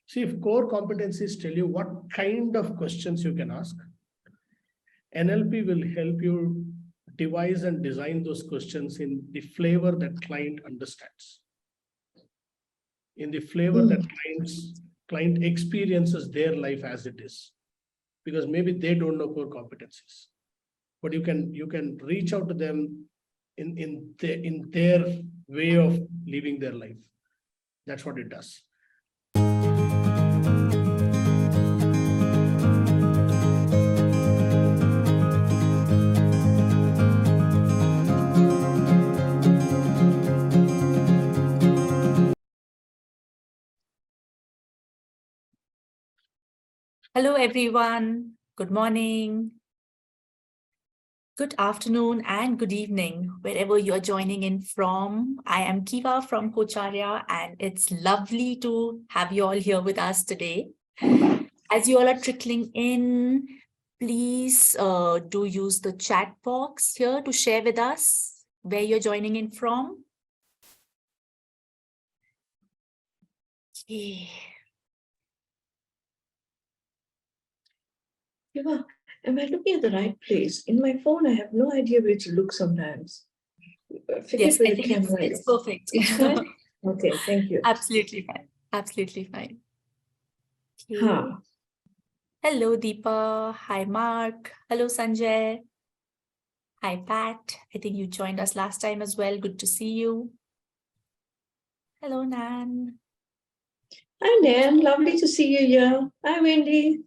See, if core competencies tell you what kind of questions you can ask, NLP will help you devise and design those questions in the flavor that client understands, in the flavor that client experiences their life as it is, because maybe they don't know core competencies, but you can reach out to them in their way of living their life. That's what it does. Hello, everyone. Good morning, good afternoon, and good evening, wherever you are joining in from. I am Kiva from Kocharya, and it's lovely to have you all here with us today. As you all are trickling in, please do use the chat box here to share with us where you're joining in from. Okay. Eva, am I looking at the right place? In my phone, I have no idea where to look sometimes. Yes, I think it's perfect. It's fine? Okay, thank you. Absolutely fine. Absolutely fine. Okay. Huh. Hello, Deepa. Hi, Mark. Hello, Sanjay. Hi, Pat. I think you joined us last time as well. Good to see you. Hello, Nan. Hi, Nan. Lovely to see you here. Hi, Wendy.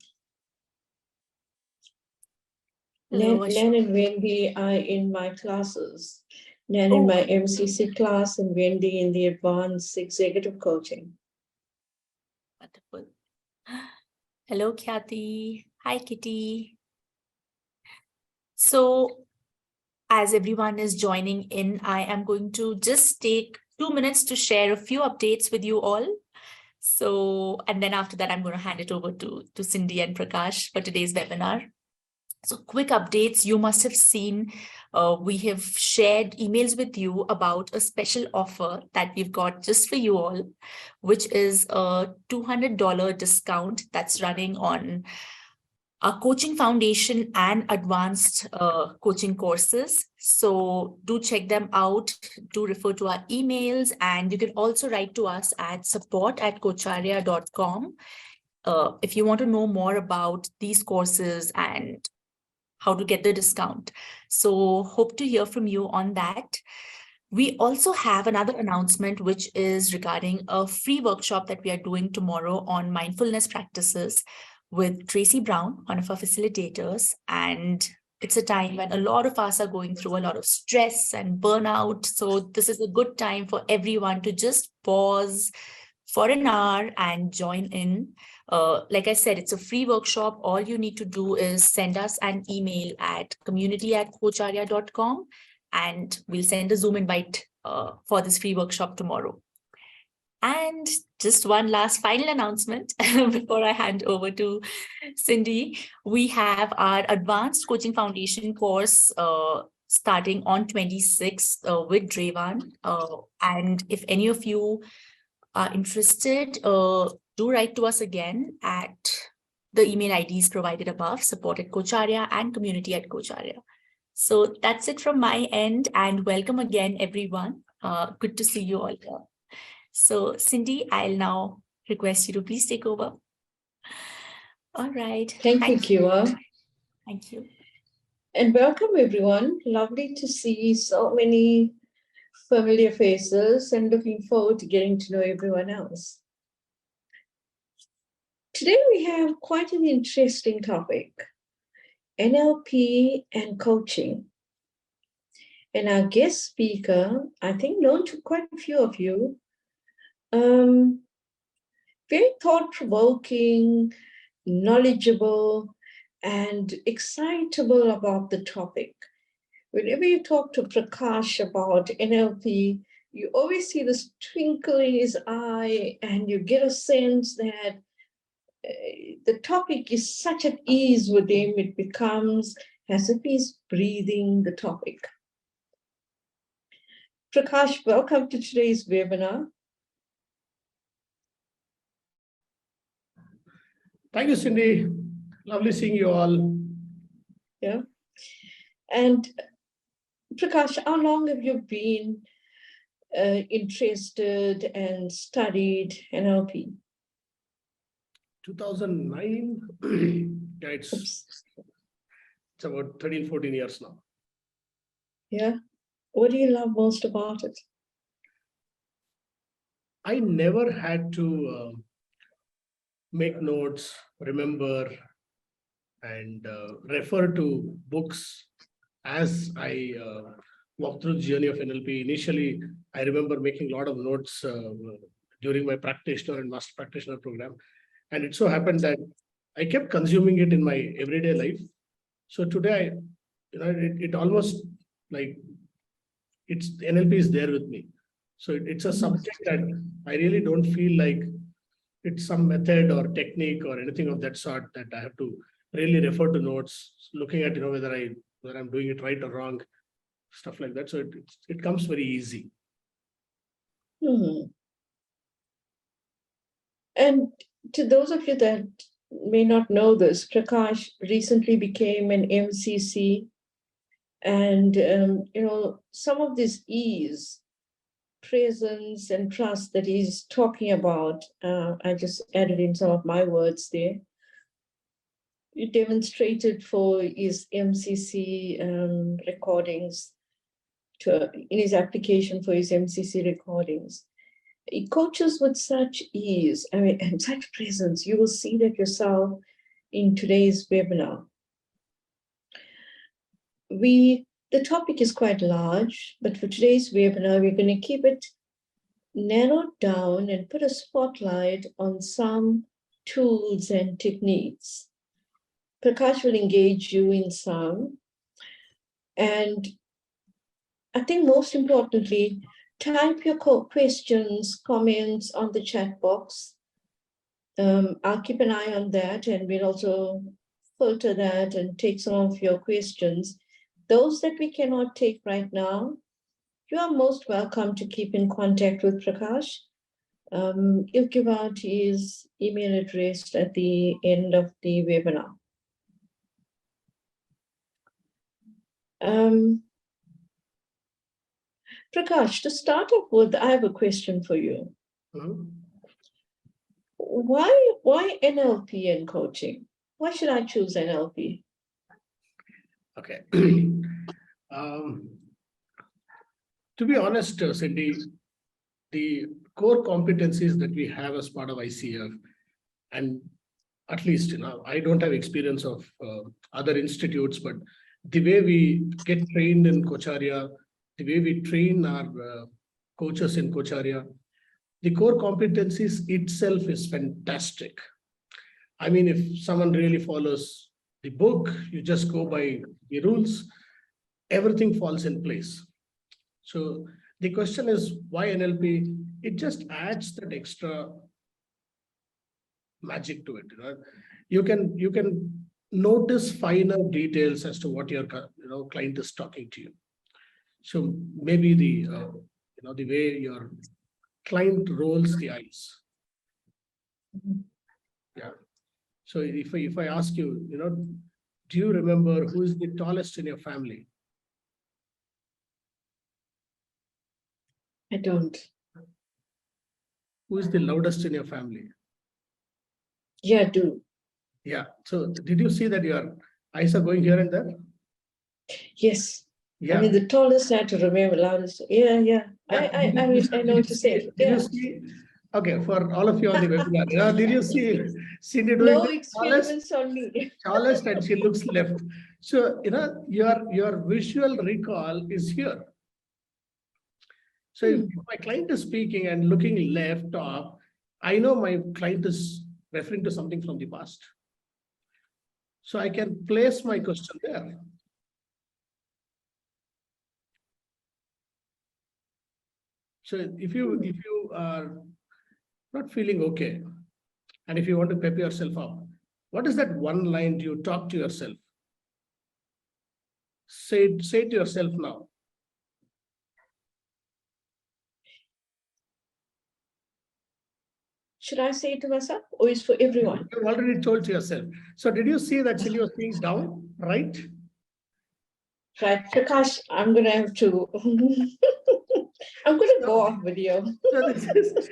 Hello, Nan and Wendy are in my classes. Nan in my MCC class and Wendy in the Advanced Executive Coaching. Wonderful. Hello, Khyati. Hi, Kitty. So, as everyone is joining in, I am going to just take 2 minutes to share a few updates with you all. So, and then after that, I'm going to hand it over to Cindy and Prakash for today's webinar. So quick updates, you must have seen, we have shared emails with you about a special offer that we've got just for you all, which is a $200 discount that's running on our coaching foundation and advanced coaching courses. So do check them out, do refer to our emails, and you can also write to us at support@kocharya.com if you want to know more about these courses and how to get the discount. So hope to hear from you on that. We also have another announcement, which is regarding a free workshop that we are doing tomorrow on mindfulness practices with Tracy Brown, one of our facilitators. And it's a time when a lot of us are going through a lot of stress and burnout. So this is a good time for everyone to just pause for an hour and join in. Like I said, it's a free workshop. All you need to do is send us an email at community@kocharya.com and we'll send a Zoom invite for this free workshop tomorrow. And just one last final announcement before I hand over to Cindy. We have our Advanced Coaching Foundation course starting on 26th with Drevan. And if any of you are interested, do write to us again at the email IDs provided above, support@kocharya and community@kocharya. So that's it from my end, and welcome again, everyone. Good to see you all here. So Cindy, I'll now request you to please take over. All right. Thank you, Kiva. Thank you. And welcome, everyone. Lovely to see so many familiar faces and looking forward to getting to know everyone else. Today we have quite an interesting topic, NLP and coaching. And our guest speaker, I think known to quite a few of you, very thought-provoking, knowledgeable, and excitable about the topic. Whenever you talk to Prakash about NLP, you always see this twinkle in his eye and you get a sense that the topic is such at ease with him, it becomes as if he's breathing the topic. Prakash, welcome to today's webinar. Thank you, Cindy. Lovely seeing you all. Yeah. And Prakash, how long have you been interested and studied NLP? 2009. Yeah, it's Oops. about 13, 14 years now. Yeah. What do you love most about it? I never had to make notes, remember, and refer to books as I walked through the journey of NLP. Initially, I remember making a lot of notes during my practitioner and master practitioner program. And it so happened that I kept consuming it in my everyday life. So today, it almost like it's NLP is there with me. So it's a subject that I really don't feel like it's some method or technique or anything of that sort that I have to really refer to notes, looking at whether I'm doing it right or wrong, stuff like that. So it comes very easy. Hmm. And to those of you that may not know this, Prakash recently became an MCC, and some of this ease, presence, and trust that he's talking about, I just added in some of my words there. He demonstrated for his MCC recordings, in his application for his MCC recordings. He coaches with such ease, and such presence. You will see that yourself in today's webinar. The topic is quite large, but for today's webinar, we're going to keep it narrowed down and put a spotlight on some tools and techniques. Prakash will engage you in some. And I think most importantly, type your questions, comments on the chat box. I'll keep an eye on that, and we'll also filter that and take some of your questions. Those that we cannot take right now, you are most welcome to keep in contact with Prakash. He'll give out his email address at the end of the webinar. Prakash, to start off with, I have a question for you. Mhm. Why NLP and coaching? Why should I choose NLP? Okay. To be honest, Cindy, the core competencies that we have as part of ICF, and at least I don't have experience of other institutes, but the way we get trained in Kocharya, the way we train our coaches in Kocharya, the core competencies itself is fantastic. I mean, if someone really follows the book, you just go by the rules, everything falls in place. So the question is, why NLP? It just adds that extra magic to it. You can notice finer details as to what your client is talking to you. So maybe the the way your client rolls the eyes. Yeah. So if I ask you, do you remember who is the tallest in your family? I don't. Who is the loudest in your family? Yeah, I do. Yeah. So did you see that your eyes are going here and there? Yes. Yeah. I mean, the tallest I had to remember, loudest. Yeah. Yeah. I know what you're saying. Did Yeah. you see? Okay, for all of you on the webinar, did you see Cindy doing No the experiments on me. tallest and she looks left? So your visual recall is here. So if my client is speaking and looking left up, I know my client is referring to something from the past. So I can place my question there. So if you are not feeling okay, and if you want to pep yourself up, what is that one line you talk to yourself? Say to yourself now. should I say it to myself, or is for everyone? You've already told to yourself. So did you see that Chili was being down, right? Right, Prakash, I'm gonna have to. I'm gonna go off video. So this is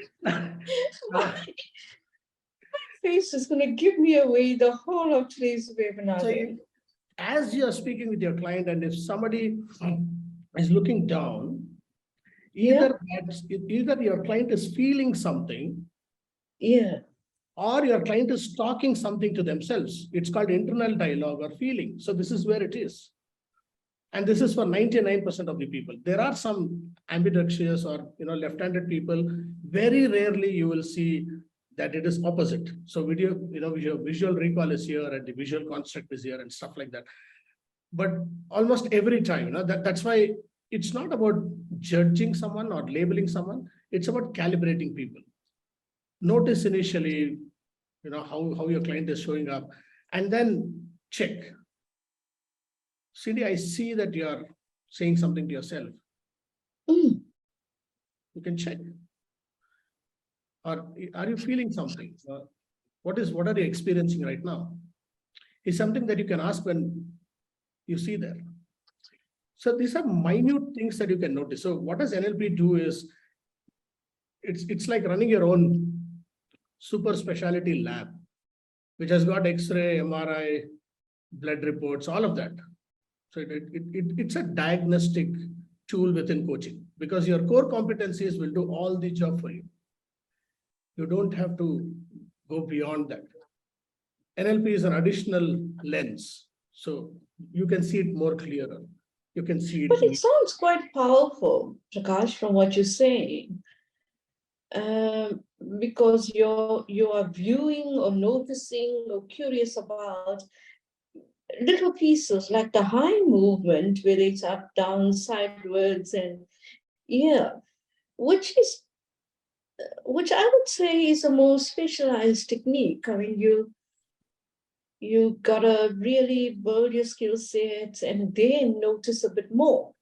My face is gonna give me away the whole of today's webinar. so Then. as you are speaking with your client, and if somebody is looking down, either your client is feeling something, Yeah. or your client is talking something to themselves. It's called internal dialogue or feeling. So this is where it is. And this is for 99% of the people. There are some ambidextrous or left-handed people. Very rarely you will see that it is opposite. So visual recall is here and the visual construct is here and stuff like that. But almost every time, that's why it's not about judging someone or labeling someone. It's about calibrating people. Notice initially, how your client is showing up, and then check. Cindy, I see that you are saying something to yourself. Mm. You can check. Or are you feeling something? What are you experiencing right now? It's something that you can ask when you see there. So these are minute things that you can notice. So what does NLP do is, it's like running your own super specialty lab, which has got X-ray, MRI, blood reports, all of that. So it's a diagnostic tool within coaching, because your core competencies will do all the job for you. You don't have to go beyond that. NLP is an additional lens, so you can see it more clearer. You can see it. But it sounds quite powerful, Prakash, from what you're saying. Because you are viewing or noticing or curious about little pieces like the high movement, whether it's up, down, sideways, and which I would say is a more specialized technique. I mean, you gotta really build your skill sets and then notice a bit more.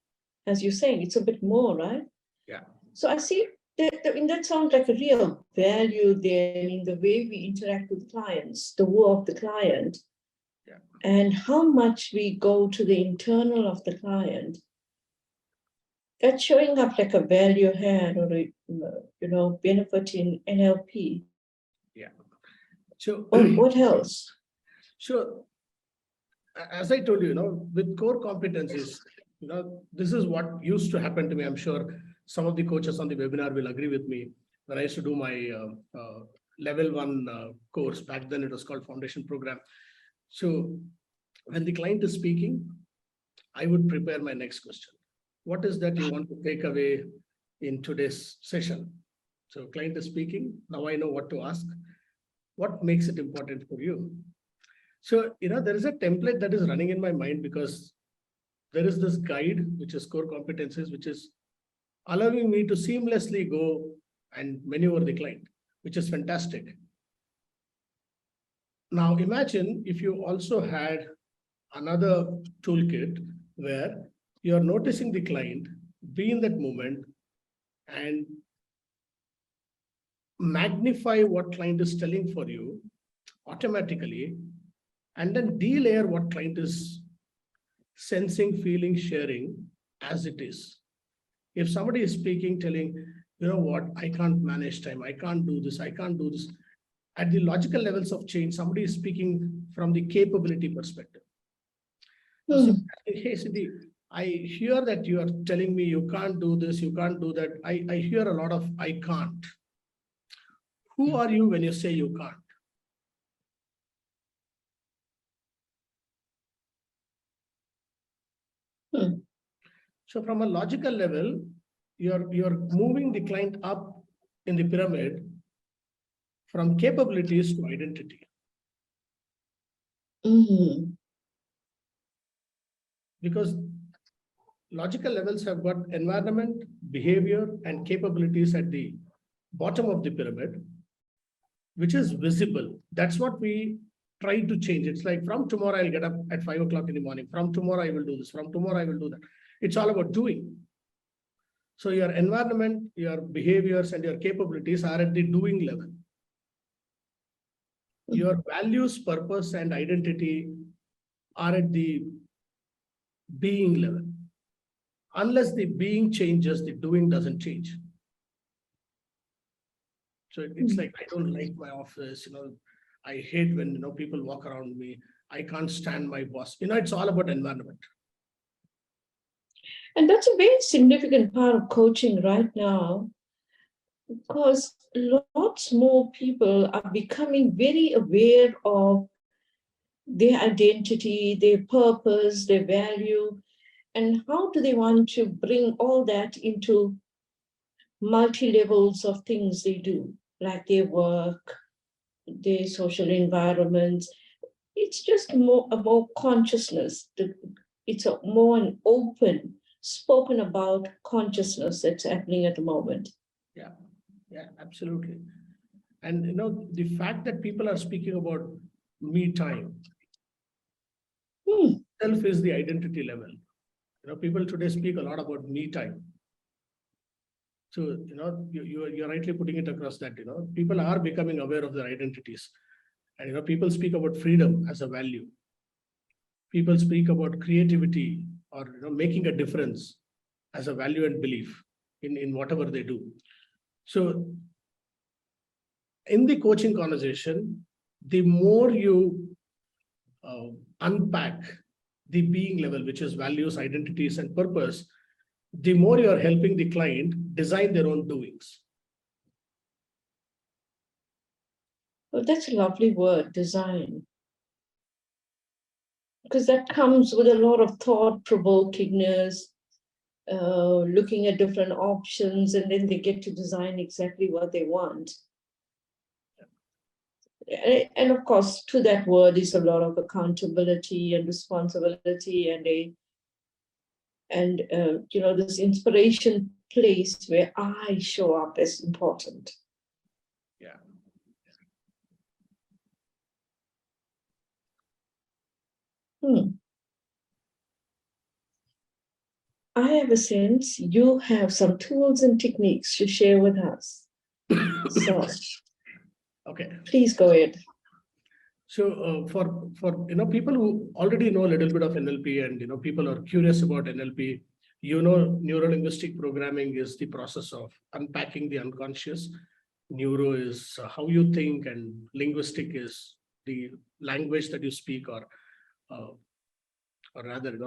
As you're saying, it's a bit more, right? Yeah. So I see that sounds like a real value then in the way we interact with clients, the work of the client. And how much we go to the internal of the client. That's showing up like a value add or a benefit in NLP. Yeah. So what else? Sure. As I told you, with core competencies, this is what used to happen to me. I'm sure some of the coaches on the webinar will agree with me. When I used to do my level 1 course, back then it was called Foundation Program. So when the client is speaking, I would prepare my next question. What is that you want to take away in today's session? So client is speaking. Now I know what to ask. What makes it important for you? So, there is a template that is running in my mind, because there is this guide, which is core competencies, which is allowing me to seamlessly go and maneuver the client, which is fantastic. Now, imagine if you also had another toolkit where you're noticing the client, be in that moment, and magnify what client is telling for you automatically, and then delayer what client is sensing, feeling, sharing as it is. If somebody is speaking, telling, what, I can't manage time, I can't do this, I can't do this. At the logical levels of change, somebody is speaking from the capability perspective. So, hey, Siddhi, I hear that you are telling me you can't do this, you can't do that. I hear a lot of I can't. Who are you when you say you can't? So from a logical level, you're moving the client up in the pyramid from capabilities to identity. Because logical levels have got environment, behavior, and capabilities at the bottom of the pyramid, which is visible. That's what we try to change. It's like, from tomorrow I'll get up at 5 o'clock in the morning. From tomorrow I will do this. From tomorrow I will do that. It's all about doing. So your environment, your behaviors, and your capabilities are at the doing level. Your values, purpose, and identity are at the being level. Unless the being changes, the doing doesn't change. So it's like, I don't like my office, I hate when, people walk around me. I can't stand my boss. It's all about environment. And that's a very significant part of coaching right now, because lots more people are becoming very aware of their identity, their purpose, their value, and how do they want to bring all that into multi-levels of things they do, like their work, their social environments. It's just a more consciousness. It's a more an open, spoken about consciousness that's happening at the moment. Yeah, absolutely. And the fact that people are speaking about me time itself is the identity level. People today speak a lot about me time. So, you're rightly putting it across that, people are becoming aware of their identities. And, people speak about freedom as a value. People speak about creativity or, making a difference as a value and belief in whatever they do. So in the coaching conversation, the more you unpack the being level, which is values, identities, and purpose, the more you are helping the client design their own doings. Well, that's a lovely word, design. Because that comes with a lot of thought-provokingness, looking at different options, and then they get to design exactly what they want. And of course, to that word is a lot of accountability and responsibility, and this inspiration place where I show up is important. Yeah. I have a sense you have some tools and techniques to share with us. So, okay, please go ahead. So for people who already know a little bit of NLP and people are curious about NLP, neuro-linguistic programming is the process of unpacking the unconscious. Neuro is how you think, and linguistic is the language that you speak, or rather,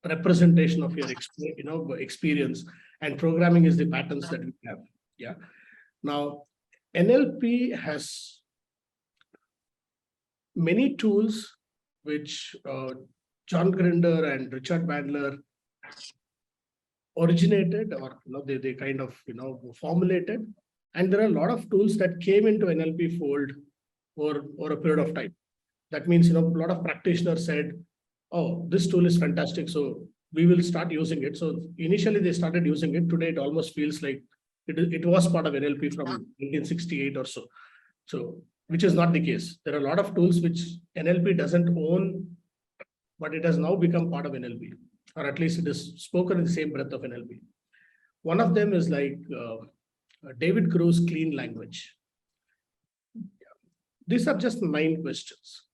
representation of your experience, and programming is the patterns that we have. Yeah. Now, NLP has many tools which John Grinder and Richard Bandler originated, or they kind of formulated, and there are a lot of tools that came into NLP fold over a period of time. That means a lot of practitioners said, "Oh, this tool is fantastic, so we will start using it." So initially they started using it. Today it almost feels like it was part of NLP from 1968 or so. So, which is not the case. There are a lot of tools which NLP doesn't own, but it has now become part of NLP, or at least it is spoken in the same breath of NLP. One of them is like David Crow's clean language. These are just 9 questions.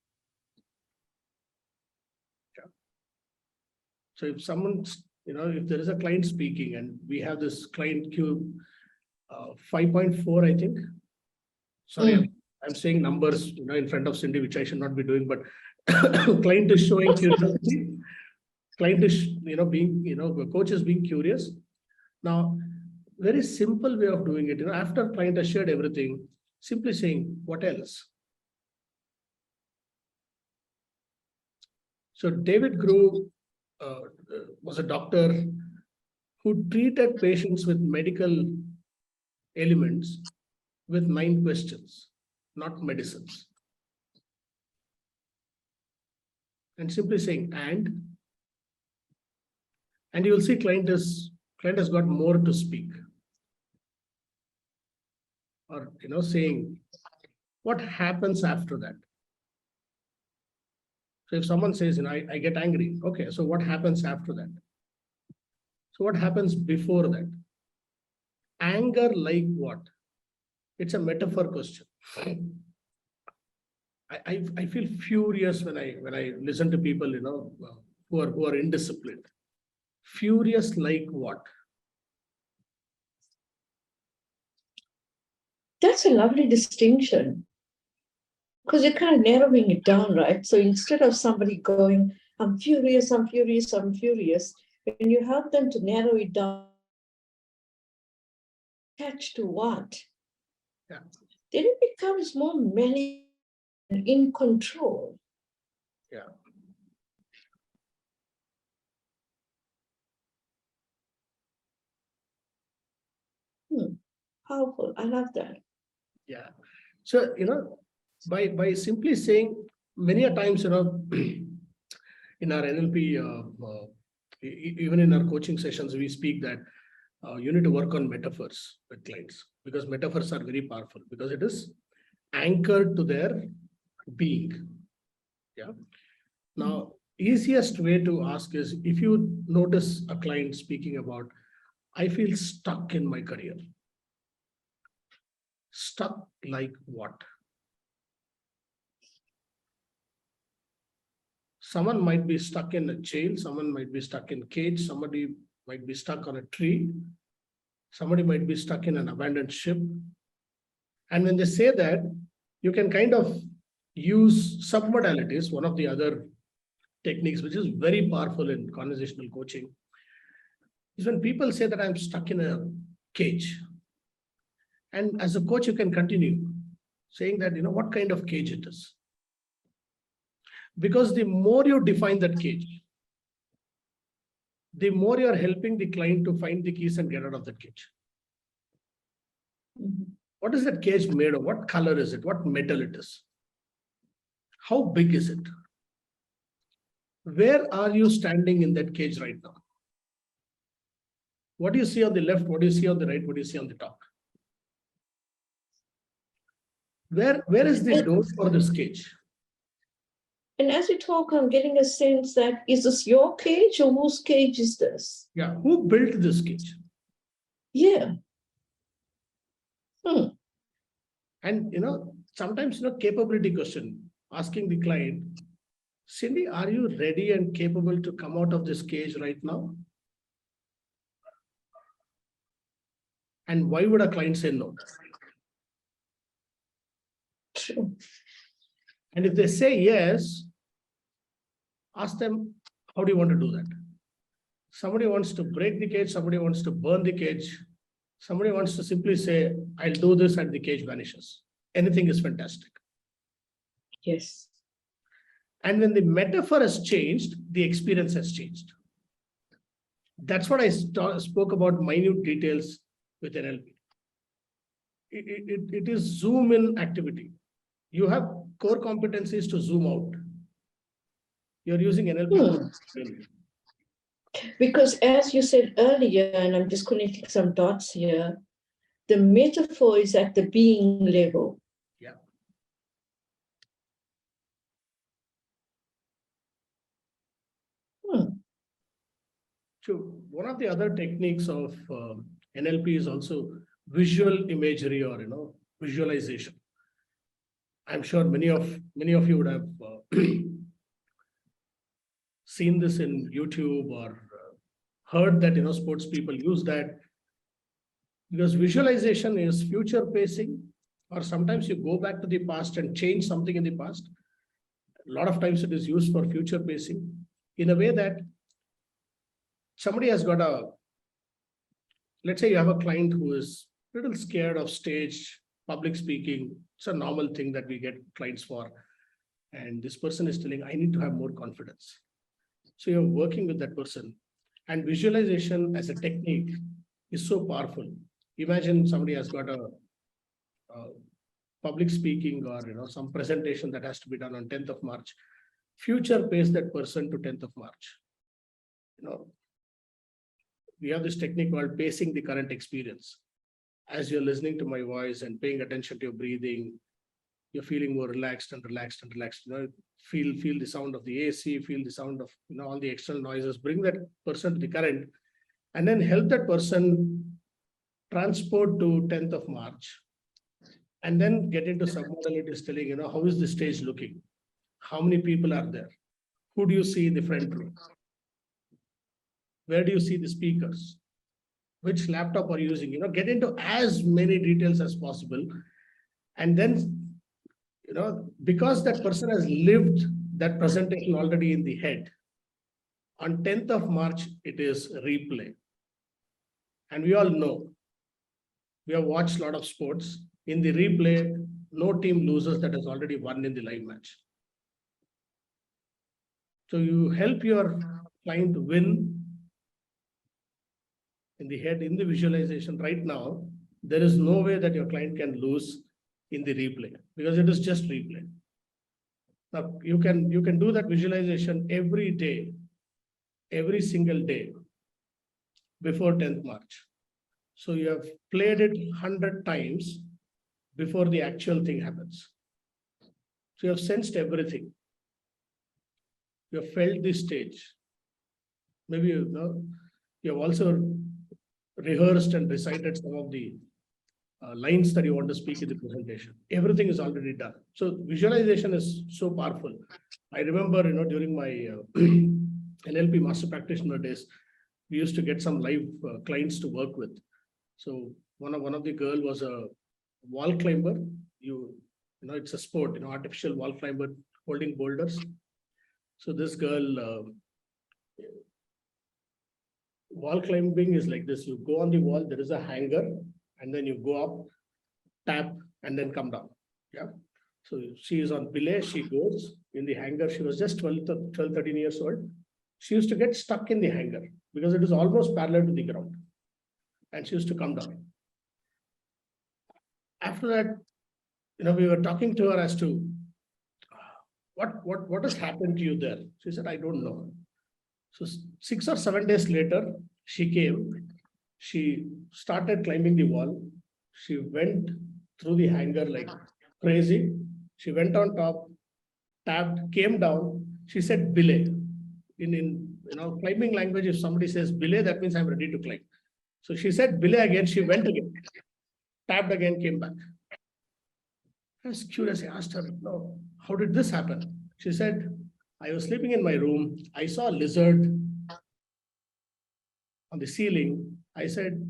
So if someone's, if there is a client speaking and we have this client queue 5.4, I think. Sorry, I'm saying numbers, in front of Cindy, which I should not be doing, but client is showing curiosity. Client is, being, the coach is being curious. Now, very simple way of doing it, after client has shared everything, simply saying, what else? So David Groove was a doctor who treated patients with medical ailments with 9 questions, not medicines. And simply saying, and you will see client has got more to speak. Or, saying, what happens after that? So if someone says, I get angry, okay, so what happens after that? So what happens before that? Anger like what? It's a metaphor question. I feel furious when I listen to people, who are indisciplined. Furious like what? That's a lovely distinction, because you're kind of narrowing it down, right? So instead of somebody going, I'm furious, I'm furious, I'm furious, when you help them to narrow it down, attached to what? Yeah. Then it becomes more managed and in control. Yeah. Powerful. I love that. Yeah. So, by simply saying many a times, in our NLP, even in our coaching sessions, we speak that you need to work on metaphors with clients, because metaphors are very powerful, because it is anchored to their being. Yeah. Now, easiest way to ask is, if you notice a client speaking about, I feel stuck in my career. Stuck like what? Someone might be stuck in a jail, someone might be stuck in a cage, somebody might be stuck on a tree, somebody might be stuck in an abandoned ship. And when they say that, you can kind of use submodalities, one of the other techniques which is very powerful in conversational coaching, is when people say that I'm stuck in a cage. And as a coach, you can continue saying that, what kind of cage it is. Because the more you define that cage, the more you're helping the client to find the keys and get out of that cage. Mhm. What is that cage made of? What color is it? What metal it is? How big is it? Where are you standing in that cage right now? What do you see on the left? What do you see on the right? What do you see on the top? Where is the door for this cage? And as you talk, I'm getting a sense that, is this your cage or whose cage is this? Yeah, who built this cage? Yeah. And sometimes capability question, asking the client, Cindy, are you ready and capable to come out of this cage right now? And why would a client say no? True. And if they say yes, ask them, how do you want to do that? Somebody wants to break the cage, somebody wants to burn the cage, somebody wants to simply say, I'll do this and the cage vanishes. Anything is fantastic. Yes. And when the metaphor has changed, the experience has changed. That's what I spoke about, minute details with NLP. It is zoom in activity. You have core competencies to zoom out. You're using NLP. Because as you said earlier, and I'm just connecting some dots here, the metaphor is at the being level. Yeah. So one of the other techniques of NLP is also visual imagery, or visualization. I'm sure many of you would have seen this in YouTube, or heard that sports people use that, because visualization is future pacing, or sometimes you go back to the past and change something in the past. A lot of times it is used for future pacing in a way that somebody has got let's say you have a client who is a little scared of stage, public speaking. It's a normal thing that we get clients for. And this person is telling, I need to have more confidence. So you're working with that person. And visualization as a technique is so powerful. Imagine somebody has got a public speaking, or some presentation that has to be done on 10th of March. Future pace that person to 10th of March. We have this technique called pacing the current experience. As you're listening to my voice and paying attention to your breathing, you're feeling more relaxed and relaxed and relaxed. Feel the sound of the AC, feel the sound of all the external noises. Bring that person to the current, and then help that person transport to 10th of March And then get into submodalities telling, how is the stage looking? How many people are there? Who do you see in the front row? Where do you see the speakers? Which laptop are you using? Get into as many details as possible. And then, because that person has lived that presentation already in the head, on 10th of March, it is replay. And we all know, we have watched a lot of sports. In the replay, no team loses that has already won in the live match. So you help your client win in the head, in the visualization. Right now, there is no way that your client can lose in the replay because it is just replay. Now you can do that visualization every day, every single day before 10th March. So you have played it 100 times before the actual thing happens. So you have sensed everything. You have felt the stage. Maybe you have also rehearsed and recited some of the lines that you want to speak in the presentation. Everything is already done. So visualization is so powerful. I remember, during my NLP master practitioner days, we used to get some live clients to work with. So one of the girl was a wall climber. It's a sport, artificial wall climber holding boulders. So this girl, wall climbing is like this. You go on the wall, there is a hanger, and then you go up, tap, and then come down. Yeah. So she is on belay, she goes in the hanger. She was just 12, 13 years old. She used to get stuck in the hanger because it is almost parallel to the ground. And she used to come down. After that, we were talking to her as to what has happened to you there. She said, I don't know. So 6 or 7 days later, she came. She started climbing the wall. She went through the hanger like crazy. She went on top, tapped, came down. She said, belay. In climbing language, if somebody says belay, that means I'm ready to climb. So she said belay again. She went again, tapped again, came back. I was curious. I asked her, no, how did this happen? She said, I was sleeping in my room. I saw a lizard on the ceiling. I said,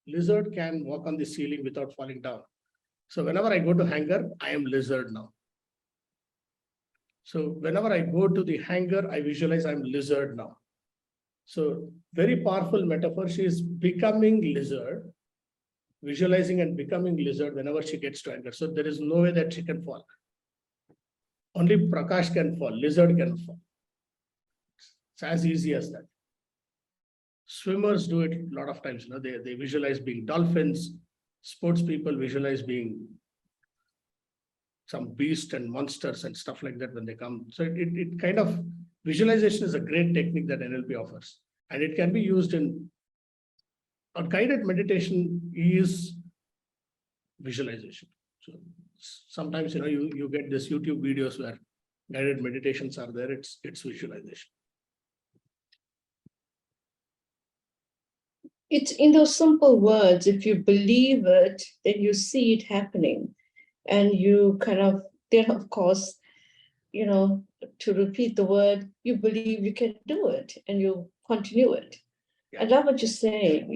lizard can walk on the ceiling without falling down. So whenever I go to hanger, I am lizard now. So whenever I go to the hanger, I visualize I'm lizard now. So very powerful metaphor. She is becoming lizard, visualizing and becoming lizard whenever she gets to hanger. So there is no way that she can fall. Only Prakash can fall, lizard can fall. It's as easy as that. Swimmers do it a lot of times. They visualize being dolphins. Sports people visualize being some beast and monsters and stuff like that when they come. So it kind of, visualization is a great technique that NLP offers. And it can be used in, a guided meditation is visualization. So sometimes, you get this YouTube videos where guided meditations are there. It's visualization. It's in those simple words. If you believe it, then you see it happening. And you then of course, to repeat the word, you believe you can do it and you continue it. Yeah. I love what you're saying.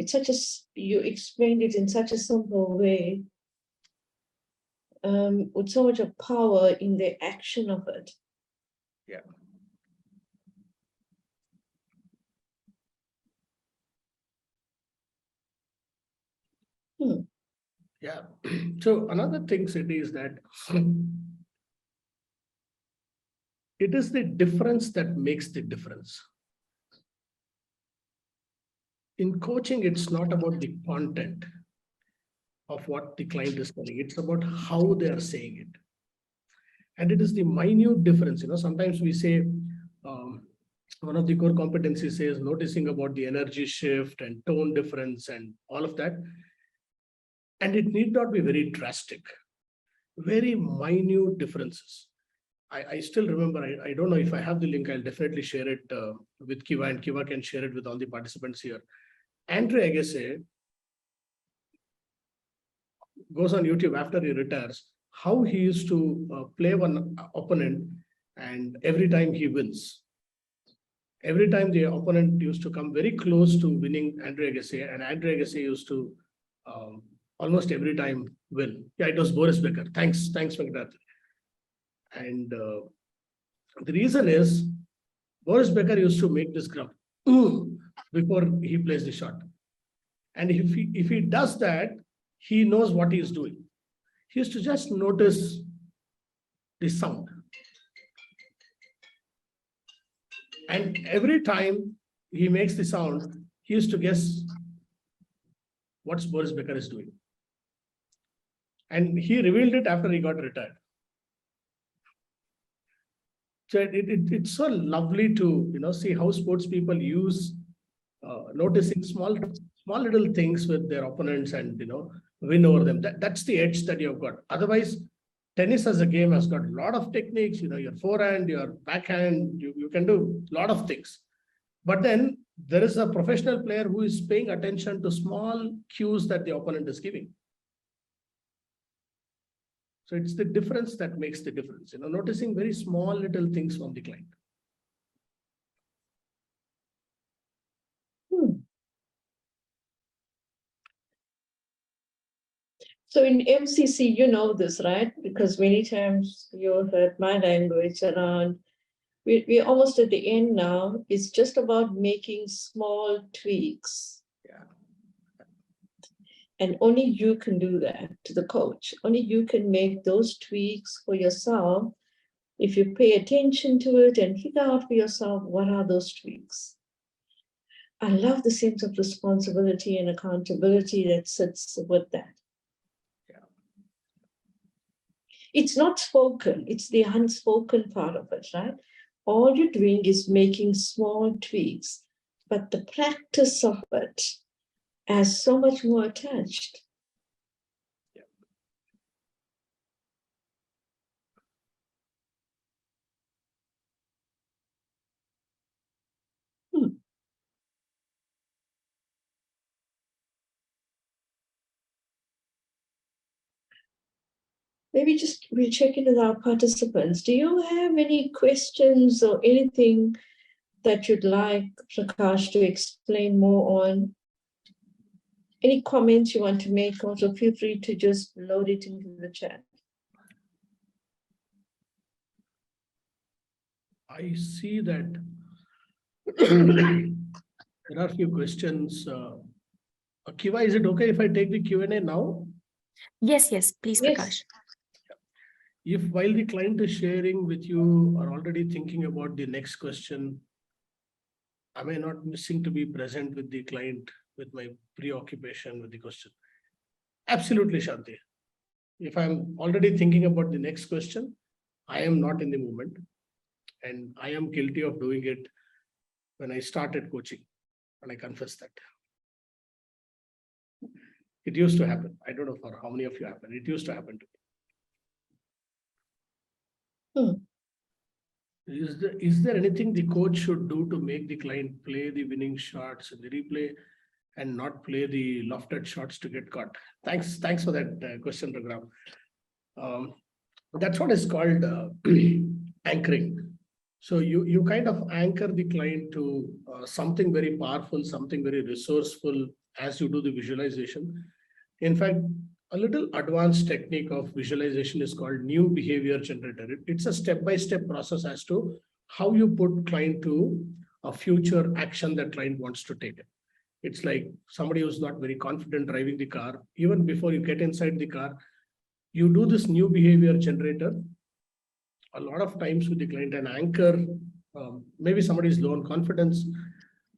You explained it in such a simple way, with so much of power in the action of it. Yeah. Yeah. So another thing, Cindy, is that it is the difference that makes the difference. In coaching, it's not about the content of what the client is telling. It's about how they are saying it. And it is the minute difference. Sometimes we say, one of the core competencies is noticing about the energy shift and tone difference and all of that. And it need not be very drastic, very minute differences. I still remember, I don't know if I have the link, I'll definitely share it with Kiva, and Kiva can share it with all the participants here. Andre Agassi goes on YouTube after he retires, how he used to play one opponent, and every time he wins. Every time the opponent used to come very close to winning Andre Agassi, and Andre Agassi used to almost every time win. Yeah, it was Boris Becker. Thanks, Venkatath. And the reason is Boris Becker used to make this grub before he plays the shot. And if he does that, he knows what he is doing. He used to just notice the sound. And every time he makes the sound, he used to guess what Boris Becker is doing. And he revealed it after he got retired. So it's so lovely to see how sports people use noticing small little things with their opponents and win over them. That's the edge that you've got. Otherwise, tennis as a game has got a lot of techniques. Your forehand, your backhand, you can do a lot of things. But then there is a professional player who is paying attention to small cues that the opponent is giving. So it's the difference that makes the difference, noticing very small little things from the client. So in MCC, you know this, right? Because many times you heard my language around, we're almost at the end now. It's just about making small tweaks. Yeah. And only you can do that to the coach. Only you can make those tweaks for yourself if you pay attention to it and figure out for yourself what are those tweaks. I love the sense of responsibility and accountability that sits with that. Yeah. It's not spoken, it's the unspoken part of it, right? All you're doing is making small tweaks, but the practice of it has so much more attached. Yeah. Maybe just we check in with our participants. Do you have any questions or anything that you'd like Prakash to explain more on? Any comments you want to make? Also, feel free to just load it into the chat. I see that there are a few questions. Kiva, is it okay if I take the Q&A now? Yes, please, Yes. Prakash. If while the client is sharing with you are already thinking about the next question, am I not missing to be present with the client with my preoccupation with the question? Absolutely, Shanti. If I'm already thinking about the next question, I am not in the moment. And I am guilty of doing it when I started coaching, and I confess that. It used to happen. I don't know for how many of you happen. It used to happen to me. Is there anything the coach should do to make the client play the winning shots in the replay and not play the lofted shots to get caught? Thanks for that question, Raghuram. That's what is called anchoring. So you kind of anchor the client to something very powerful, something very resourceful as you do the visualization. In fact, a little advanced technique of visualization is called new behavior generator. It's a step-by-step process as to how you put client to a future action that client wants to take. It's like somebody who's not very confident driving the car. Even before you get inside the car, you do this new behavior generator a lot of times with the client and anchor. Maybe somebody is low on confidence.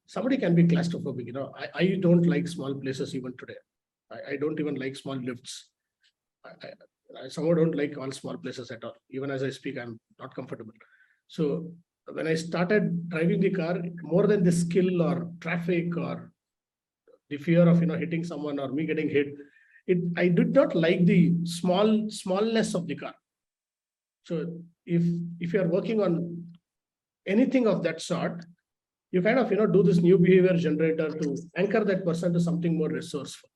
Somebody can be claustrophobic. I don't like small places even today. I don't even like small lifts. I somehow don't like all small places at all. Even as I speak, I'm not comfortable. So when I started driving the car, more than the skill or traffic or the fear of hitting someone or me getting hit, I did not like the smallness of the car. So if you are working on anything of that sort, you kind of do this new behavior generator to anchor that person to something more resourceful,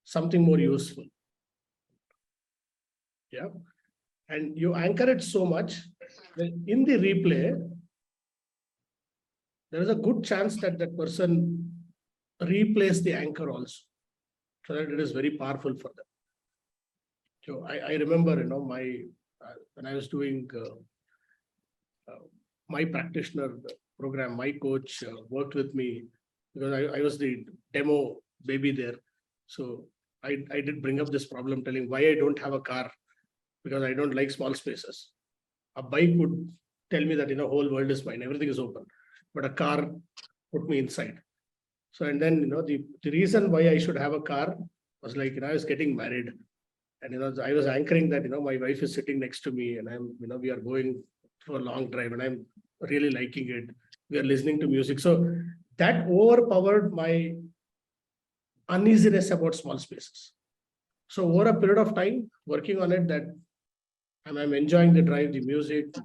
something more useful. Yeah. And you anchor it so much that in the replay, there is a good chance that that person replays the anchor also, so that it is very powerful for them. So I remember, when I was doing my practitioner program, my coach worked with me because I was the demo baby there. So I did bring up this problem, telling why I don't have a car, because I don't like small spaces. A bike would tell me that, whole world is mine, everything is open, but a car put me inside. So, and then, the reason why I should have a car was like, I was getting married, and, I was anchoring that, my wife is sitting next to me, and we are going for a long drive, and I'm really liking it. We are listening to music. So that overpowered my uneasiness about small spaces. So over a period of time, working on it, that I'm enjoying the drive, the music,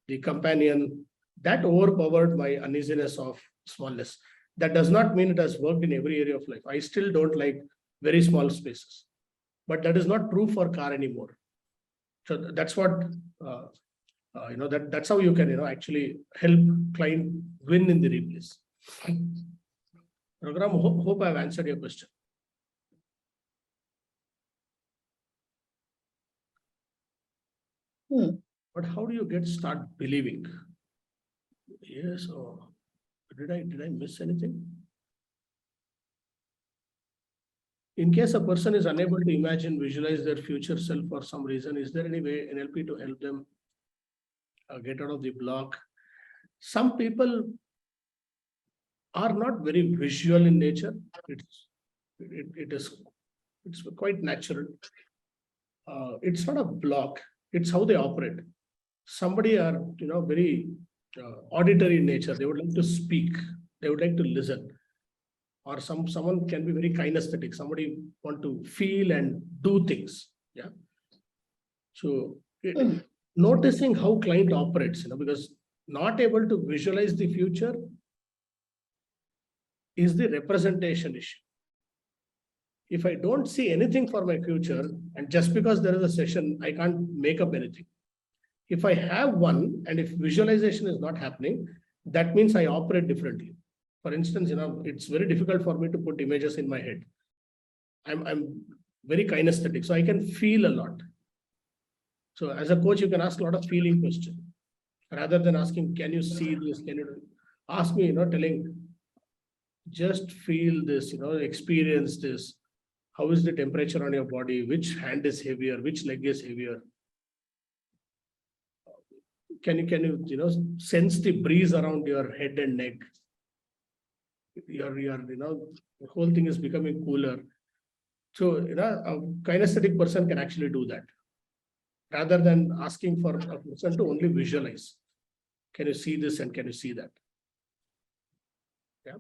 the companion, that overpowered my uneasiness of smallness. That does not mean it has worked in every area of life. I still don't like very small spaces, but that is not true for car anymore. So that's what, that's how you can, actually help client win in the replays. Program, hope I've answered your question. But how do you start believing? Yes, or did I miss anything? In case a person is unable to imagine, visualize their future self for some reason, is there any way NLP to help them get out of the block? Some people are not very visual in nature. It's quite natural. It's not a block. It's how they operate. Somebody are very auditory in nature. They would like to speak. They would like to listen. Or someone can be very kinesthetic. Somebody want to feel and do things. Yeah. So noticing how client operates, because not able to visualize the future is the representation issue. If I don't see anything for my future, and just because there is a session, I can't make up anything. If I have one, and if visualization is not happening, that means I operate differently. For instance, it's very difficult for me to put images in my head. I'm very kinesthetic, so I can feel a lot. So as a coach, you can ask a lot of feeling questions rather than asking, can you see this? Can you ask me, telling, just feel this, experience this. How is the temperature on your body? Which hand is heavier? Which leg is heavier? Can you sense the breeze around your head and neck? The whole thing is becoming cooler. So, a kinesthetic person can actually do that rather than asking for a person to only visualize. Can you see this and can you see that? Yeah.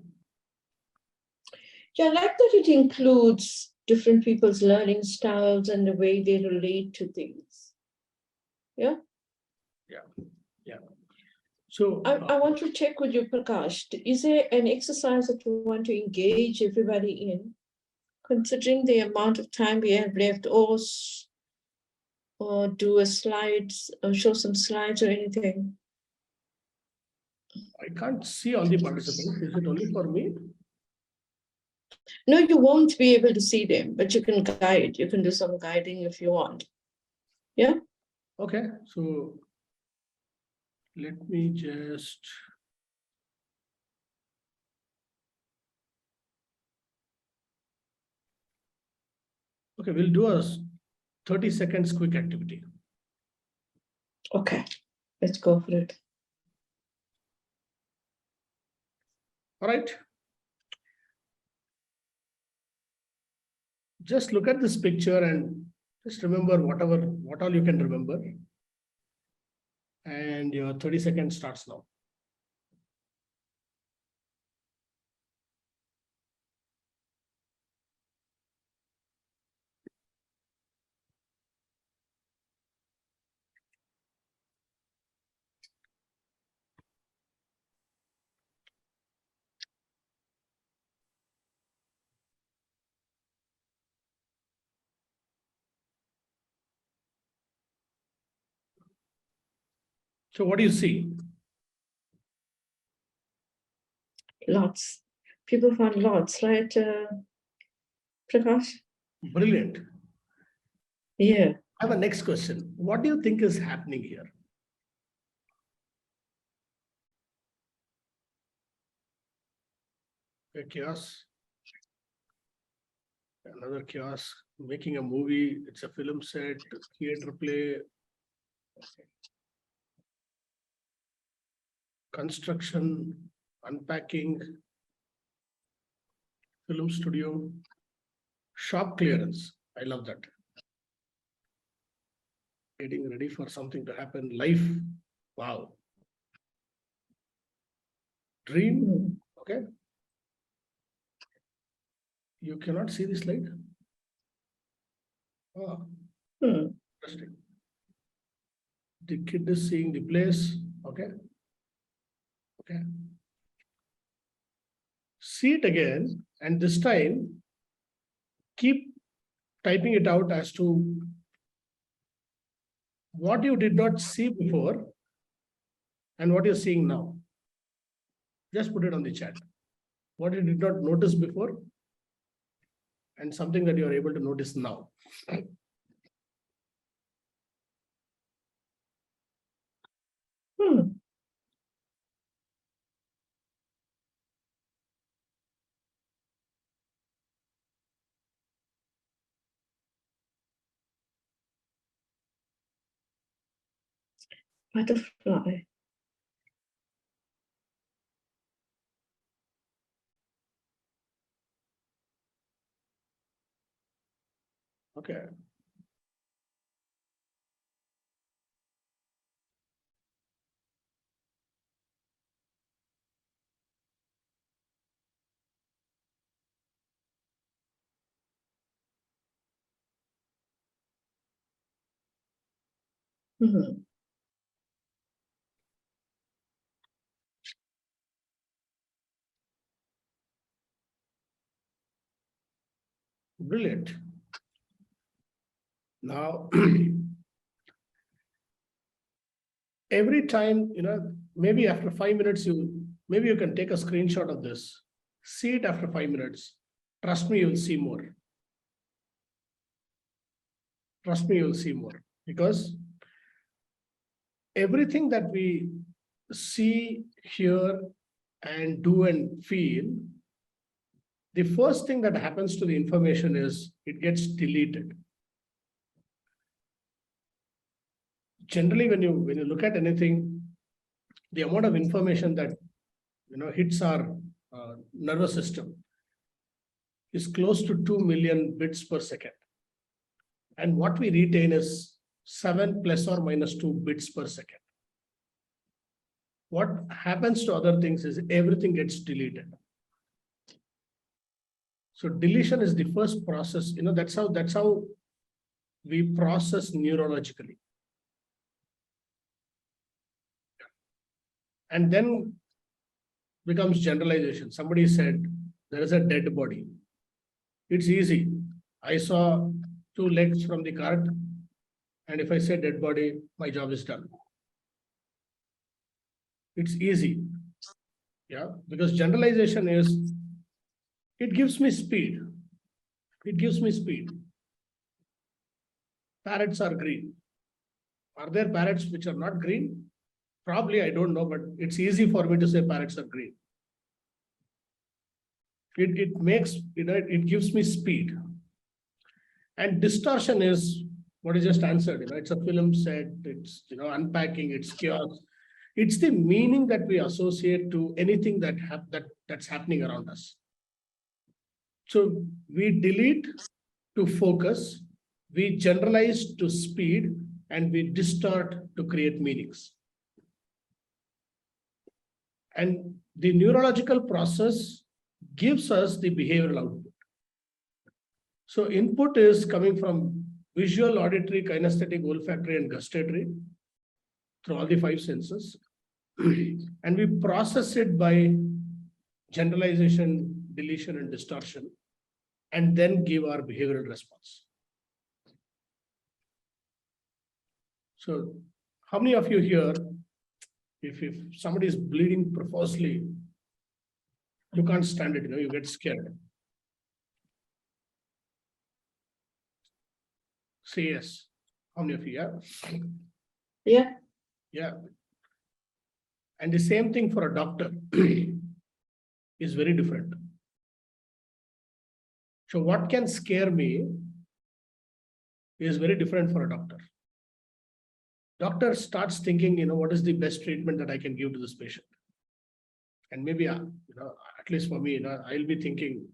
Yeah, I like that it includes different people's learning styles and the way they relate to things. Yeah. Yeah. Yeah. So I want to check with you, Prakash. Is there an exercise that you want to engage everybody in, considering the amount of time we have left, or do a slides, or show some slides or anything? I can't see all the participants. Is it only for me? No, you won't be able to see them, but you can guide. You can do some guiding if you want. Yeah. Okay. So let me just. Okay, we'll do a 30 seconds quick activity. Okay, let's go for it. All right. Just look at this picture and just remember what all you can remember. And your 30 seconds starts now. So what do you see? Lots. People find lots, right, Prakash? Brilliant. Yeah. I have a next question. What do you think is happening here? A chaos. Another chaos. Making a movie. It's a film set, theater play, construction, unpacking, film studio, shop clearance. I love that. Getting ready for something to happen. Life. Wow. Dream. Mm. Okay. You cannot see this slide. Oh, Mm. interesting. The kid is seeing the place. Okay. Okay. See it again, and this time keep typing it out as to what you did not see before and what you're seeing now. Just put it on the chat. What you did not notice before and something that you are able to notice now. Mm. Butterfly. Okay. Mm. Brilliant. Now, every time, maybe after 5 minutes, maybe you can take a screenshot of this, see it after 5 minutes. Trust me, you'll see more. Trust me, you'll see more. Because everything that we see, hear, and do and feel, the first thing that happens to the information is it gets deleted. Generally, when you look at anything, the amount of information that hits our nervous system is close to 2 million bits per second. And what we retain is 7 plus or minus 2 bits per second. What happens to other things is everything gets deleted. So deletion is the first process. That's how we process neurologically. And then becomes generalization. Somebody said there is a dead body. It's easy. I saw 2 legs from the cart, and if I say dead body, my job is done. It's easy. Yeah, because generalization is, it gives me speed. It gives me speed. Parrots are green. Are there parrots which are not green? Probably, I don't know, but it's easy for me to say parrots are green. It makes, it gives me speed. And distortion is what I just answered. It's a film set, it's unpacking, it's chaos. It's the meaning that we associate to anything that's happening around us. So we delete to focus, we generalize to speed, and we distort to create meanings. And the neurological process gives us the behavioral output. So input is coming from visual, auditory, kinesthetic, olfactory, and gustatory through all the 5 senses. And we process it by generalization, deletion, and distortion, and then give our behavioral response. So how many of you here If somebody is bleeding profusely, you can't stand it, you get scared. Say yes. How many of you? Yeah. Yeah. Yeah. And the same thing for a doctor is very different. So what can scare me is very different for a doctor. Doctor starts thinking, what is the best treatment that I can give to this patient? And maybe, at least for me, I'll be thinking,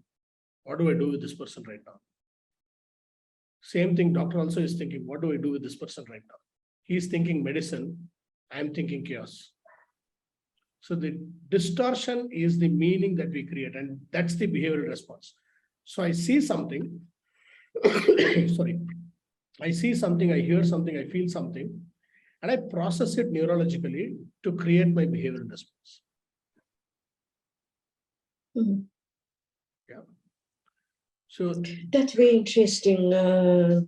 what do I do with this person right now? Same thing, doctor also is thinking, what do I do with this person right now? He's thinking medicine, I'm thinking chaos. So the distortion is the meaning that we create, and that's the behavioral response. So I see something, sorry, I see something, I hear something, I feel something, and I process it neurologically to create my behavioral response. Mhm. Yeah. So That's very interesting,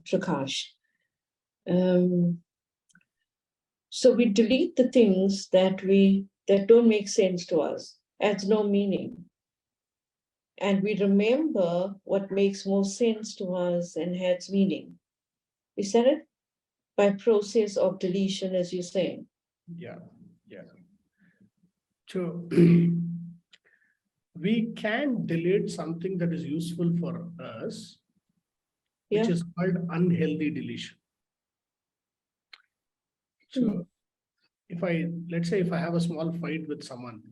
Prakash. So we delete the things that don't make sense to us, adds no meaning. And we remember what makes more sense to us and has meaning. Is that it? By process of deletion, as you're saying. yeah. So we can delete something that is useful for us, which Yeah. is called unhealthy deletion. So let's say if I have a small fight with someone,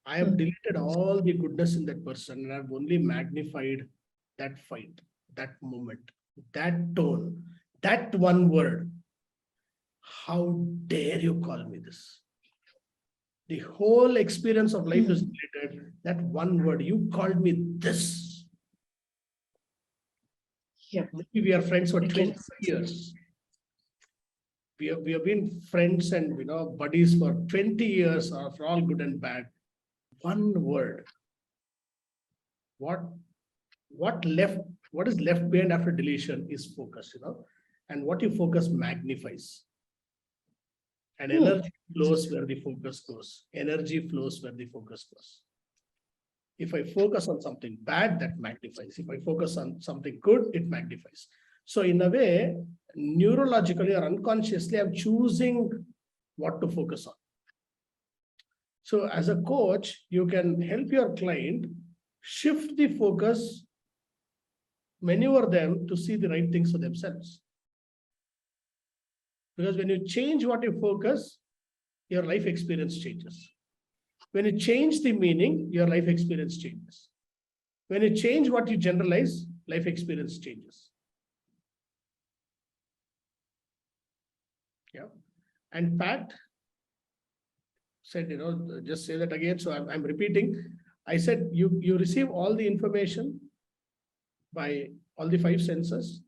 I have deleted all the goodness in that person and I've only magnified that fight, that moment, that tone, that one word. How dare you call me this? The whole experience of life is deleted. That one word, you called me this. Yeah. Maybe we are friends for 20 years. We have been friends and buddies for 20 years, for all good and bad. One word. What is left behind after deletion is focus, and what you focus magnifies. And energy flows where the focus goes. Energy flows where the focus goes. If I focus on something bad, that magnifies. If I focus on something good, it magnifies. So in a way, neurologically or unconsciously, I'm choosing what to focus on. So as a coach, you can help your client shift the focus, maneuver them to see the right things for themselves. Because when you change what you focus, your life experience changes. When you change the meaning, your life experience changes. When you change what you generalize, life experience changes. Yeah. And Pat said, just say that again. So I'm repeating. I said, you receive all the information by all the 5 senses.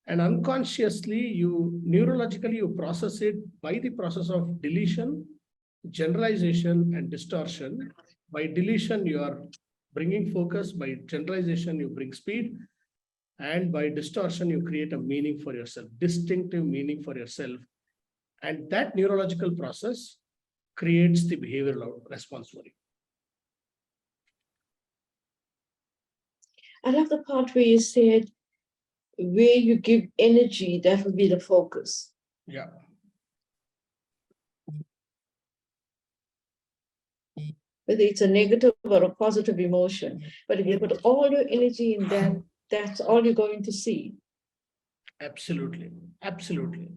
And unconsciously, neurologically, you process it by the process of deletion, generalization, and distortion. By deletion, you are bringing focus. By generalization, you bring speed. And by distortion, you create a meaning for yourself, distinctive meaning for yourself. And that neurological process creates the behavioral response for you. I love the part where you said, where you give energy, that will be the focus. Yeah. Whether it's a negative or a positive emotion. But if you put all your energy in that, that's all you're going to see. Absolutely. Absolutely.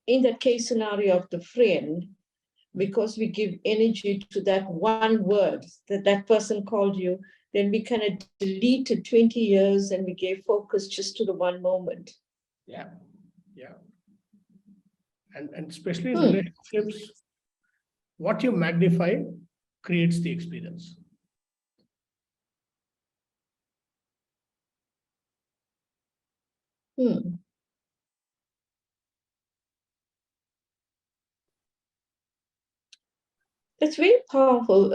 In that case scenario of the friend, because we give energy to that one word that person called you, then we kind of deleted 20 years and we gave focus just to the one moment. Yeah. Yeah. And especially in relationships, what you magnify creates the experience. It's very powerful,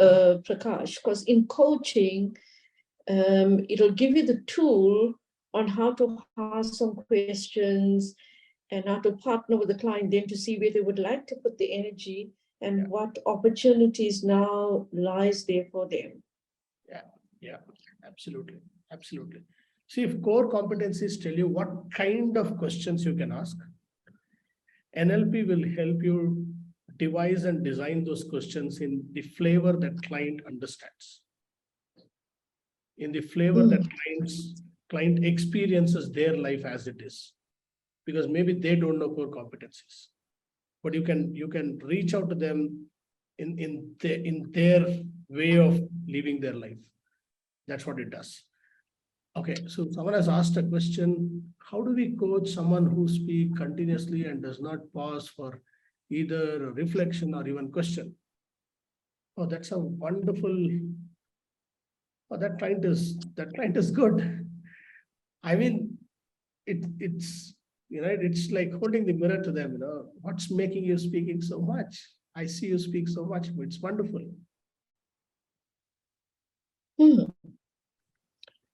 Prakash, because in coaching, it'll give you the tool on how to ask some questions and how to partner with the client then to see where they would like to put the energy and Yeah. what opportunities now lies there for them. Yeah, absolutely. Absolutely. See, if core competencies tell you what kind of questions you can ask, NLP will help you devise and design those questions in the flavor that client understands, in the flavor that client experiences their life as it is, because maybe they don't know core competencies, but you can reach out to them in their way of living their life. That's what it does. Okay, so someone has asked a question: how do we coach someone who speaks continuously and does not pause for either reflection or even question? Oh, that's a wonderful. Oh, that client is good. I mean, it's it's like holding the mirror to them. What's making you speaking so much? I see you speak so much. It's wonderful.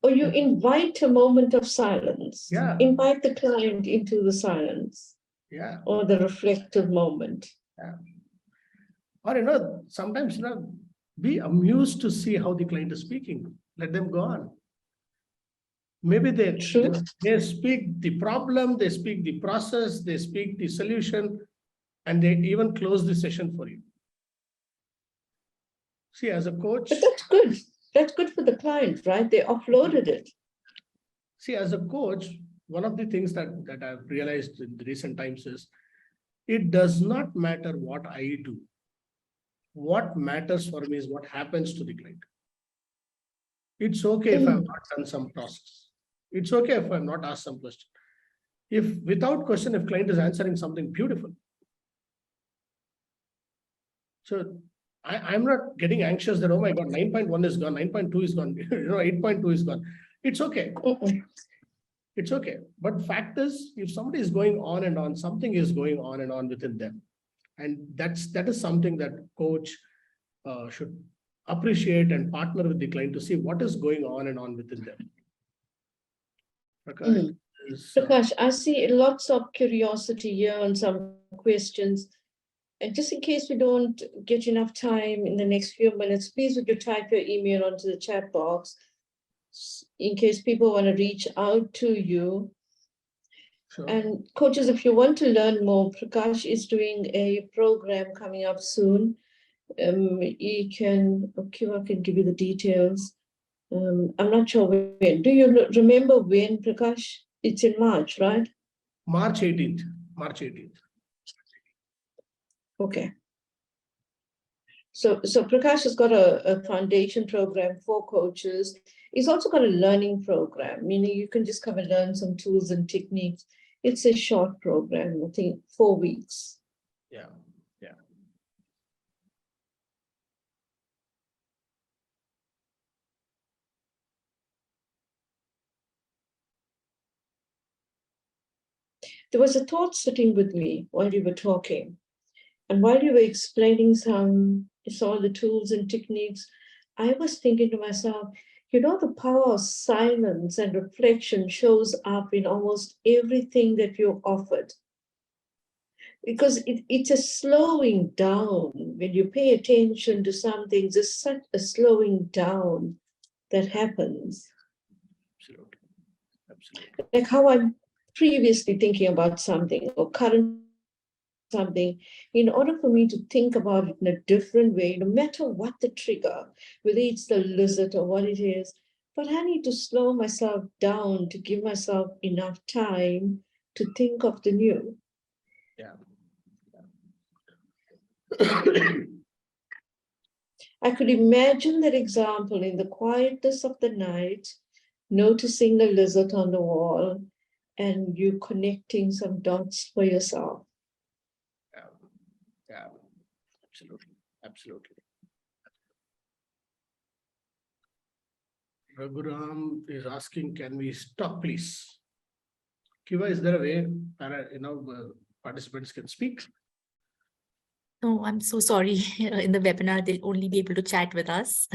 Or you invite a moment of silence. Yeah. Invite the client into the silence. Yeah. Or the reflective moment. Yeah. Or sometimes be amused to see how the client is speaking. Let them go on. Maybe they speak the problem, they speak the process, they speak the solution, and they even close the session for you. See, as a coach. But that's good. That's good for the client, right? They offloaded it. See, as a coach, one of the things that I've realized in the recent times is it does not matter what I do. What matters for me is what happens to the client. It's okay if I've not done some process. It's okay if I've not asked some question. If without question, if client is answering something beautiful. So I'm not getting anxious that, oh my God, 9.1 is gone, 9.2 is gone, 8.2 is gone. It's okay. It's okay. But fact is, if somebody is going on and on, something is going on and on within them. And that is something that coach should appreciate and partner with the client to see what is going on and on within them. Prakash, I see lots of curiosity here and some questions. And just in case we don't get enough time in the next few minutes, please would you type your email onto the chat box in case people want to reach out to you. Sure. And coaches, if you want to learn more, Prakash is doing a program coming up soon. You can, okay, I can give you the details. I'm not sure when. Do you remember when, Prakash? It's in March, right? March 18th. March 18th. Okay. So Prakash has got a foundation program for coaches. He's also got a learning program, meaning you can just come and learn some tools and techniques. It's a short program, I think 4 weeks. Yeah. Yeah. There was a thought sitting with me while you were talking. And while you were explaining some of the tools and techniques, I was thinking to myself, the power of silence and reflection shows up in almost everything that you offered. Because it's a slowing down. When you pay attention to something, there's such a slowing down that happens. Absolutely. Absolutely. Like how I'm previously thinking about something or currently something, in order for me to think about it in a different way, no matter what the trigger, whether it's the lizard or what it is, but I need to slow myself down to give myself enough time to think of the new. Yeah. I could imagine that example in the quietness of the night, noticing the lizard on the wall, and you connecting some dots for yourself. Yeah, absolutely. Absolutely. Raghuram is asking, can we stop, please? Kiva, is there a way participants can speak? No, I'm so sorry. In the webinar, they'll only be able to chat with us.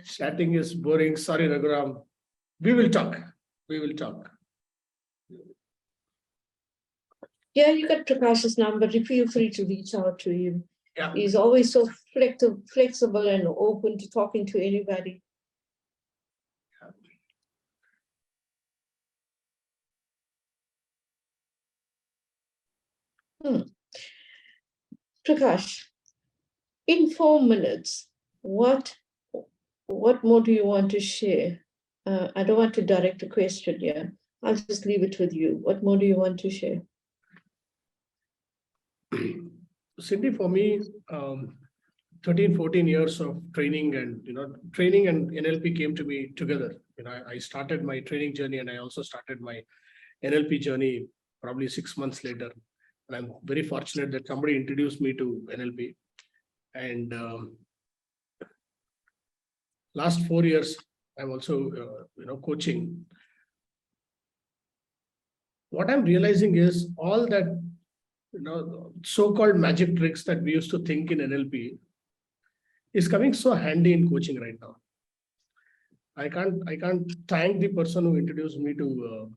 Chatting is boring. Sorry, Raghuram. We will talk. We will talk. Yeah, you got Prakash's number. Feel free to reach out to him. Yeah. He's always so flexible and open to talking to anybody. Prakash, in 4 minutes, what more do you want to share? I don't want to direct a question here. I'll just leave it with you. What more do you want to share? Cindy, for me, 13, 14 years of training and, training and NLP came to me together. I started my training journey and I also started my NLP journey probably 6 months later. And I'm very fortunate that somebody introduced me to NLP. And last 4 years, I'm also, coaching. What I'm realizing is all that, so-called magic tricks that we used to think in NLP is coming so handy in coaching right now. I can't thank the person who introduced me to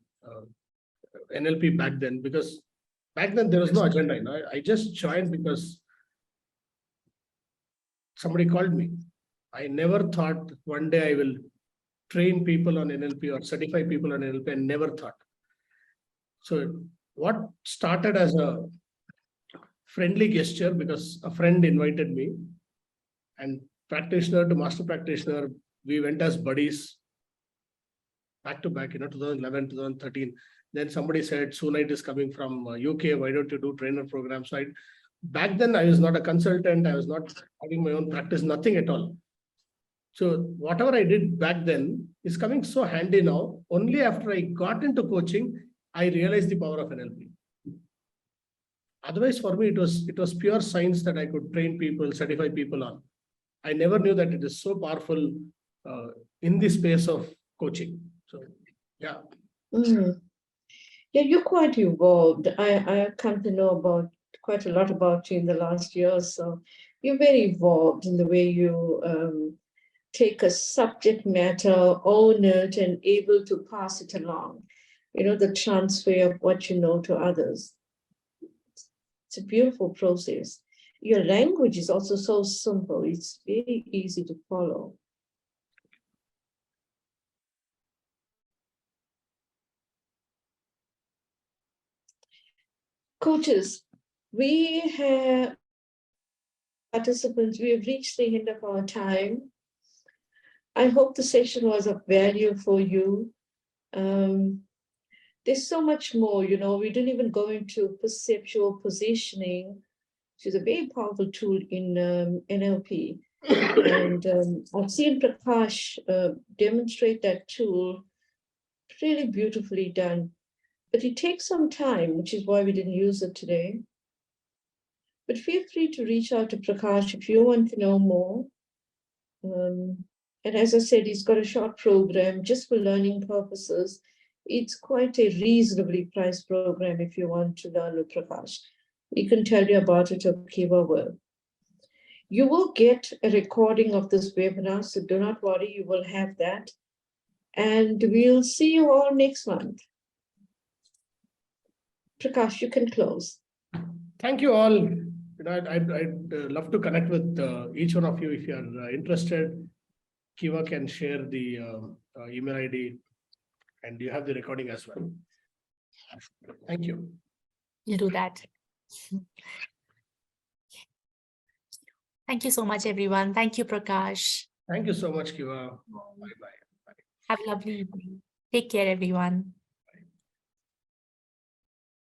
NLP back then, because back then there was no agenda. I just joined because somebody called me. I never thought one day I will train people on NLP or certify people on NLP. I never thought. So what started as a friendly gesture because a friend invited me, and practitioner to master practitioner, we went as buddies back to back, 2011, 2013. Then somebody said, Sunite is coming from UK. Why don't you do trainer programs? So back then I was not a consultant. I was not having my own practice, nothing at all. So whatever I did back then is coming so handy now. Only after I got into coaching, I realized the power of NLP. Otherwise, for me, it was pure science that I could train people, certify people on. I never knew that it is so powerful in the space of coaching. So, yeah. Yeah, you're quite evolved. I come to know about quite a lot about you in the last year or so. You're very evolved in the way you take a subject matter, own it, and able to pass it along. The transfer of what you know to others. It's a beautiful process. Your language is also so simple. It's very easy to follow. Coaches, we have participants, we have reached the end of our time. I hope the session was of value for you. There's so much more, we didn't even go into perceptual positioning, which is a very powerful tool in NLP. And I've seen Prakash demonstrate that tool, really beautifully done. But it takes some time, which is why we didn't use it today. But feel free to reach out to Prakash if you want to know more. And as I said, he's got a short program just for learning purposes. It's quite a reasonably priced program if you want to learn with Prakash. We can tell you about it or Kiva will. You will get a recording of this webinar, so do not worry, you will have that. And we'll see you all next month. Prakash, you can close. Thank you all. I'd love to connect with each one of you if you are interested. Kiva can share the email ID, and you have the recording as well. Thank you. You do that. Thank you so much, everyone. Thank you, Prakash. Thank you so much, Kiva. Bye-bye. Have a lovely evening. Take care, everyone.